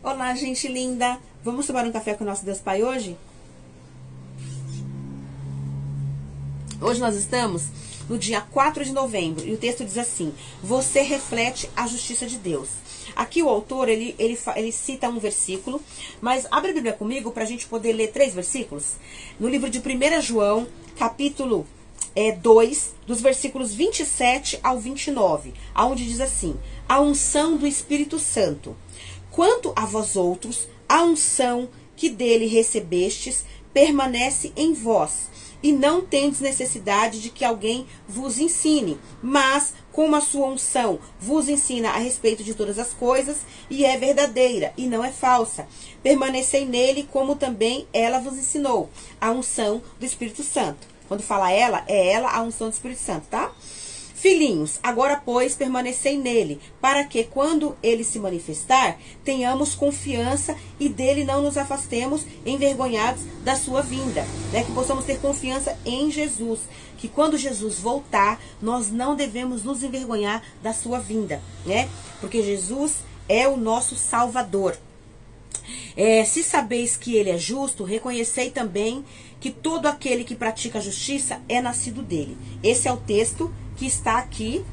Olá, gente linda! Vamos tomar um café com o nosso Deus Pai hoje? Hoje nós estamos no dia 4 de novembro e o texto diz assim: você reflete a justiça de Deus. Aqui o autor, ele cita um versículo, mas abre a Bíblia comigo para a gente poder ler 3 versículos. No livro de 1 João, capítulo 2, dos versículos 27 ao 29, onde diz assim: a unção do Espírito Santo. Quanto a vós outros, a unção que dele recebestes permanece em vós, e não tendes necessidade de que alguém vos ensine, mas como a sua unção vos ensina a respeito de todas as coisas, e é verdadeira, e não é falsa, permanecei nele, como também ela vos ensinou, a unção do Espírito Santo. Quando fala ela, é ela a unção do Espírito Santo, tá? Filhinhos, agora, pois, permanecei nele, para que, quando ele se manifestar, tenhamos confiança e dele não nos afastemos envergonhados da sua vinda. Né? Que possamos ter confiança em Jesus. Que quando Jesus voltar, nós não devemos nos envergonhar da sua vinda. Né? Porque Jesus é o nosso Salvador. Se sabeis que ele é justo, reconhecei também que todo aquele que pratica a justiça é nascido dele. Esse é o texto que está aqui,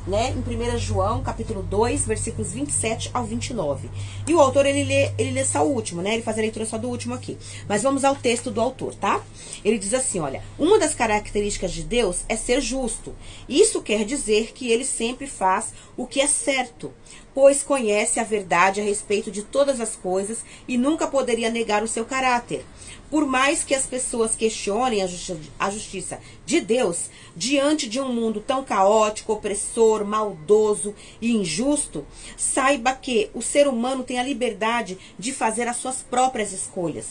né, em 1 João, capítulo 2, versículos 27 ao 29. E o autor, ele lê só o último, né? Ele faz a leitura só do último aqui. Mas vamos ao texto do autor, tá? Ele diz assim, olha: uma das características de Deus é ser justo. Isso quer dizer que ele sempre faz o que é certo, pois conhece a verdade a respeito de todas as coisas e nunca poderia negar o seu caráter. Por mais que as pessoas questionem a justiça de Deus, diante de um mundo tão caótico, opressor, maldoso e injusto, saiba que o ser humano tem a liberdade de fazer as suas próprias escolhas.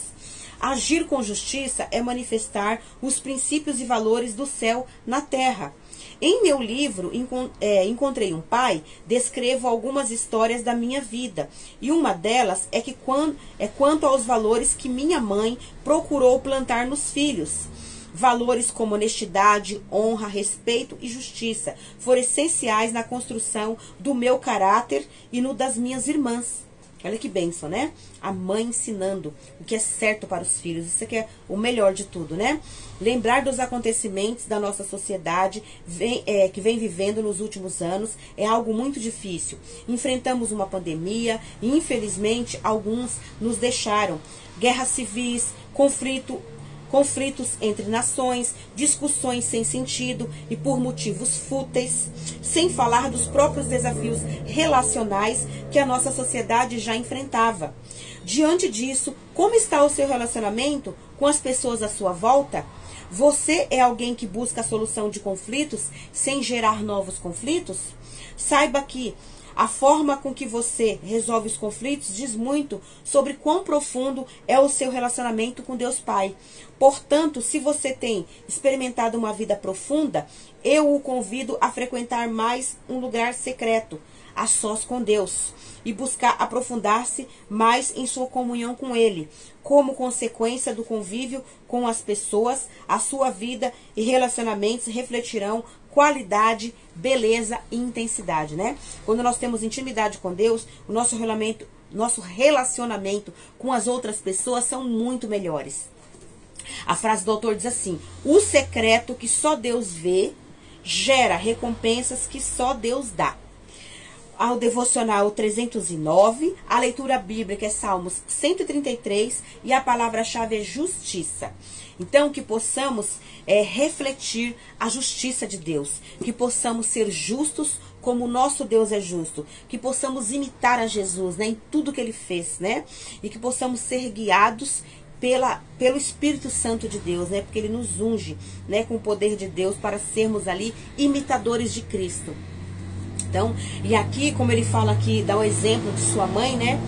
Agir com justiça é manifestar os princípios e valores do céu na terra. Em meu livro, Encontrei um Pai, descrevo algumas histórias da minha vida. E uma delas é quanto aos valores que minha mãe procurou plantar nos filhos. Valores como honestidade, honra, respeito e justiça foram essenciais na construção do meu caráter e no das minhas irmãs. Olha que bênção, né? A mãe ensinando o que é certo para os filhos. Isso aqui é o melhor de tudo, né? Lembrar dos acontecimentos da nossa sociedade que vem vivendo nos últimos anos é algo muito difícil. Enfrentamos uma pandemia e, infelizmente, alguns nos deixaram. Guerras civis, conflitos entre nações, discussões sem sentido e por motivos fúteis, sem falar dos próprios desafios relacionais que a nossa sociedade já enfrentava. Diante disso, como está o seu relacionamento com as pessoas à sua volta? Você é alguém que busca a solução de conflitos sem gerar novos conflitos? Saiba que a forma com que você resolve os conflitos diz muito sobre quão profundo é o seu relacionamento com Deus Pai. Portanto, se você tem experimentado uma vida profunda, eu o convido a frequentar mais um lugar secreto, a sós com Deus, e buscar aprofundar-se mais em sua comunhão com Ele. Como consequência do convívio com as pessoas, a sua vida e relacionamentos refletirão qualidade, beleza e intensidade, né? Quando nós temos intimidade com Deus, o nosso relacionamento com as outras pessoas são muito melhores. A frase do autor diz assim: o secreto que só Deus vê gera recompensas que só Deus dá. Ao devocional 309, a leitura bíblica é Salmos 133 e a palavra-chave é justiça. Então, que possamos refletir a justiça de Deus, que possamos ser justos como o nosso Deus é justo, que possamos imitar a Jesus, né, em tudo que Ele fez, né, e que possamos ser guiados pelo Espírito Santo de Deus, né, porque Ele nos unge, né, com o poder de Deus para sermos ali imitadores de Cristo. Então, e aqui, como ele fala aqui, dá o exemplo de sua mãe, né?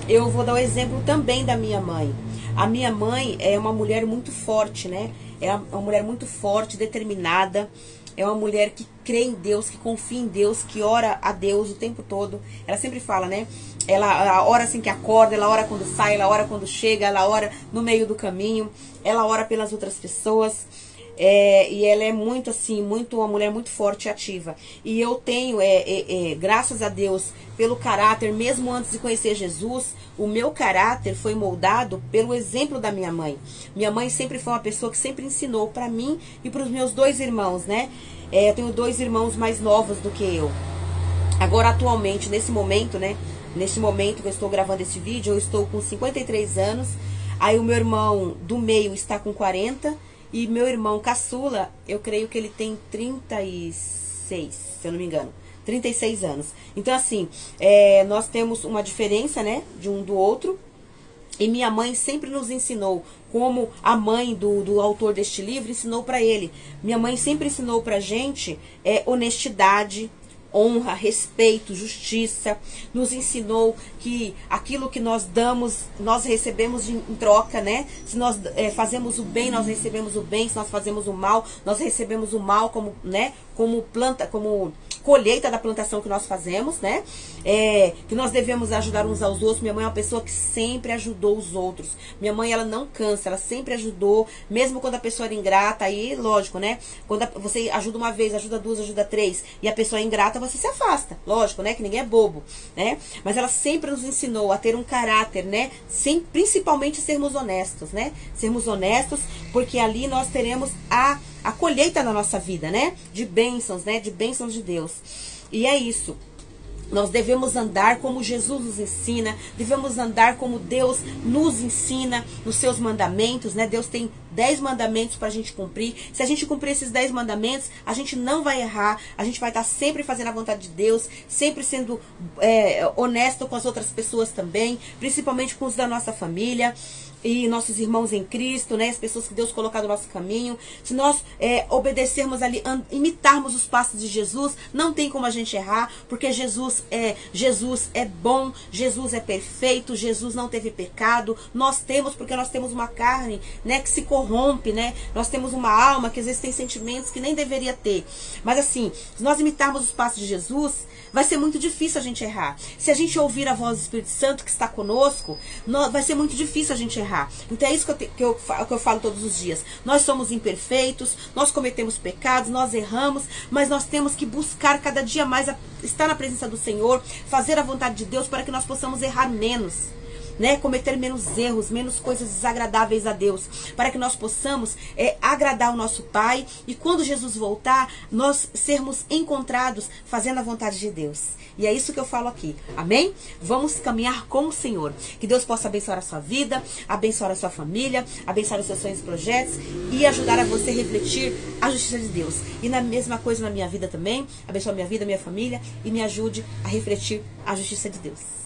Eu vou dar o exemplo também da minha mãe. A minha mãe é uma mulher muito forte, né? É uma mulher muito forte, determinada. É uma mulher que crê em Deus, que confia em Deus, que ora a Deus o tempo todo. Ela sempre fala, né? Ela ora assim que acorda, ela ora quando sai, ela ora quando chega, ela ora no meio do caminho. Ela ora pelas outras pessoas. E ela é muito assim, uma mulher muito forte e ativa. E eu tenho, graças a Deus, pelo caráter, mesmo antes de conhecer Jesus, o meu caráter foi moldado pelo exemplo da minha mãe. Minha mãe sempre foi uma pessoa que sempre ensinou para mim e para os meus 2 irmãos, né? Eu tenho 2 irmãos mais novos do que eu. Agora, atualmente, nesse momento, né? Nesse momento que eu estou gravando esse vídeo, eu estou com 53 anos. Aí o meu irmão do meio está com 40. E meu irmão caçula, eu creio que ele tem 36, se eu não me engano. 36 anos. Então, assim, nós temos uma diferença, né, de um do outro. E minha mãe sempre nos ensinou, como a mãe do autor deste livro ensinou para ele. Minha mãe sempre ensinou pra gente honestidade, honra, respeito, justiça. Nos ensinou que aquilo que nós damos, nós recebemos em troca, né? Se nós fazemos o bem, nós recebemos o bem. Se nós fazemos o mal, nós recebemos o mal como, né? Como colheita da plantação que nós fazemos, né? Que nós devemos ajudar uns aos outros. Minha mãe é uma pessoa que sempre ajudou os outros. Minha mãe, ela não cansa, ela sempre ajudou, mesmo quando a pessoa era ingrata. Aí, lógico, né? Quando você ajuda uma vez, ajuda 2, ajuda 3, e a pessoa é ingrata, você se afasta. Lógico, né? Que ninguém é bobo, né? Mas ela sempre nos ensinou a ter um caráter, né? Principalmente sermos honestos, né? Sermos honestos, porque ali nós teremos a colheita na nossa vida, né? De bênçãos, né? De bênçãos de Deus. E é isso. Nós devemos andar como Jesus nos ensina, devemos andar como Deus nos ensina nos seus mandamentos, né? Deus tem 10 mandamentos para a gente cumprir. Se a gente cumprir esses 10 mandamentos, a gente não vai errar, a gente vai estar sempre fazendo a vontade de Deus, sempre sendo honesto com as outras pessoas também, principalmente com os da nossa família e nossos irmãos em Cristo, né? As pessoas que Deus colocar no nosso caminho. Se nós obedecermos ali, imitarmos os passos de Jesus, não tem como a gente errar, porque Jesus é bom, Jesus é perfeito, Jesus não teve pecado. Nós temos, porque nós temos uma carne, né, que se corrompe, né? Nós temos uma alma que às vezes tem sentimentos que nem deveria ter. Mas assim, se nós imitarmos os passos de Jesus, vai ser muito difícil a gente errar. Se a gente ouvir a voz do Espírito Santo que está conosco, vai ser muito difícil a gente errar. Então é isso que eu falo todos os dias. Nós somos imperfeitos, nós cometemos pecados, nós erramos, mas nós temos que buscar cada dia mais estar na presença do Senhor, fazer a vontade de Deus para que nós possamos errar menos, né? Cometer menos erros, menos coisas desagradáveis a Deus, para que nós possamos agradar o nosso Pai, e quando Jesus voltar, nós sermos encontrados fazendo a vontade de Deus. E é isso que eu falo aqui, amém? Vamos caminhar com o Senhor. Que Deus possa abençoar a sua vida, abençoar a sua família, abençoar os seus sonhos e projetos, e ajudar a você refletir a justiça de Deus. E na mesma coisa na minha vida também, abençoe a minha vida, minha família, e me ajude a refletir a justiça de Deus.